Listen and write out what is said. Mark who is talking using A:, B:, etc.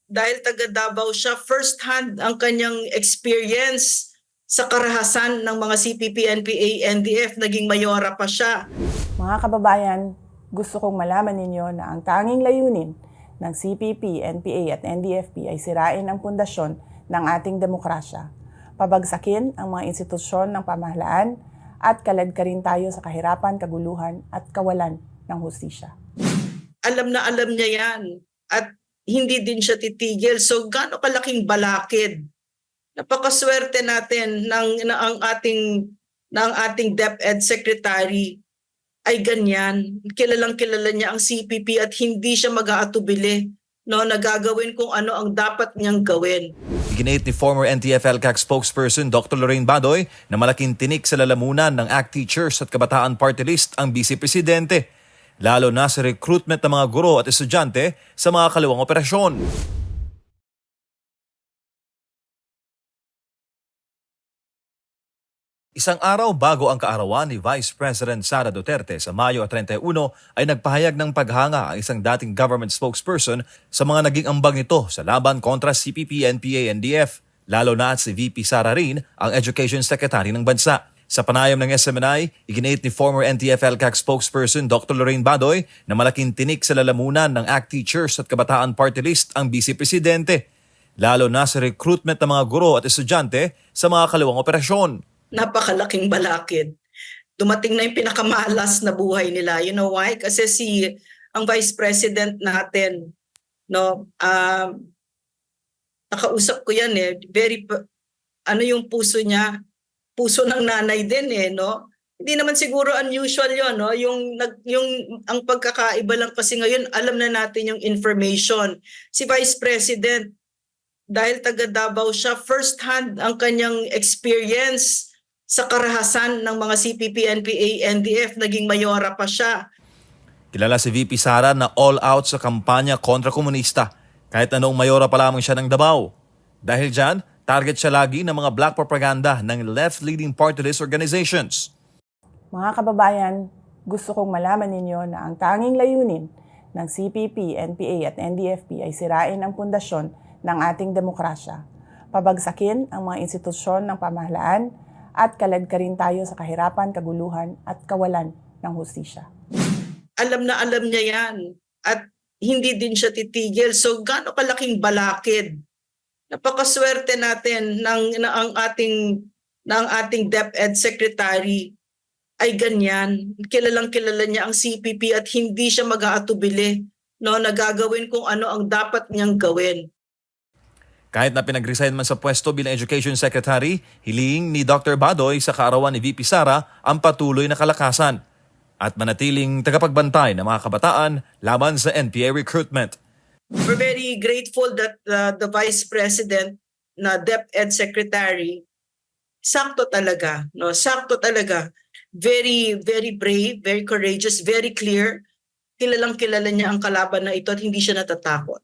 A: dahil taga Davao siya, first hand ang kanyang experience sa karahasan ng mga CPP, NPA, NDF, naging mayora pa siya.
B: Mga kababayan, gusto kong malaman ninyo na ang tanging layunin ng CPP, NPA at NDFP ay sirain ang pundasyon ng ating demokrasya, pabagsakin ang mga institusyon ng pamahalaan at kaladkarin tayo sa kahirapan, kaguluhan at kawalan ng hustisya.
A: Alam na alam niya yan at hindi din siya titigil. So gaano kalaking balakid. Napakaswerte natin ng ating DepEd Secretary ay ganyan. Kilalang kilala niya ang CPP at hindi siya mag-aatubili na gagawin kung ano ang dapat niyang gawin.
C: Iginit ni former NTF-ELCAC spokesperson Dr. Lorraine Badoy na malaking tinik sa lalamunan ng ACT Teachers at Kabataan Party List ang Vice Presidente, lalo na sa recruitment ng mga guro at estudyante sa mga kaliwang operasyon. Isang araw bago ang kaarawan ni Vice President Sara Duterte sa Mayo 31 ay nagpahayag ng paghanga ang isang dating government spokesperson sa mga naging ambag nito sa laban kontra CPP, NPA, NDF, lalo na at si VP Sara rin ang Education Secretary ng bansa. Sa panayam ng SMNI, iginit ni former NTF-ELCAC spokesperson Dr. Lorraine Badoy na malaking tinik sa lalamunan ng ACT Teachers at Kabataan Party List ang Vice Presidente, lalo na sa recruitment ng mga guro at estudyante sa mga kaliwang operasyon.
A: Napakalaking balakid. Dumating na yung pinakamalas na buhay nila. You know why? Kasi ang Vice President natin, nakausap ko yan yung puso niya, puso ng nanay din Hindi naman siguro unusual yon ang pagkakaiba lang kasi ngayon alam na natin yung information. Si Vice President, dahil taga Davao siya, first hand ang kanyang experience sa karahasan ng mga CPP, NPA, NDF, naging mayora pa siya.
C: Kilala si VP Sara na all out sa kampanya kontra komunista, kahit anong mayora pa lamang siya ng Davao. Dahil dyan, target siya lagi ng mga black propaganda ng left-leading party list organizations.
B: Mga kababayan, gusto kong malaman ninyo na ang tanging layunin ng CPP, NPA at NDFP ay sirain ang pundasyon ng ating demokrasya, pabagsakin ang mga institusyon ng pamahalaan at kaladkarin tayo sa kahirapan, kaguluhan at kawalan ng hustisya.
A: Alam na alam niya yan at hindi din siya titigil. So gaano kalaking balakid. Napakaswerte natin ng ating DepEd Secretary ay ganyan. Kilalang kilala niya ang CPP at hindi siya mag-aatubili na gagawin kung ano ang dapat niyang gawin.
C: Kahit na pinag-resign man sa pwesto bilang Education Secretary, hiling ni Dr. Badoy sa kaarawan ni VP Sara ang patuloy na kalakasan at manatiling tagapagbantay ng mga kabataan laban sa NPA recruitment.
A: We're very grateful that the Vice President na DepEd Secretary, sakto talaga. Very, very brave, very courageous, very clear. Kilalang kilala niya ang kalaban na ito at hindi siya natatakot.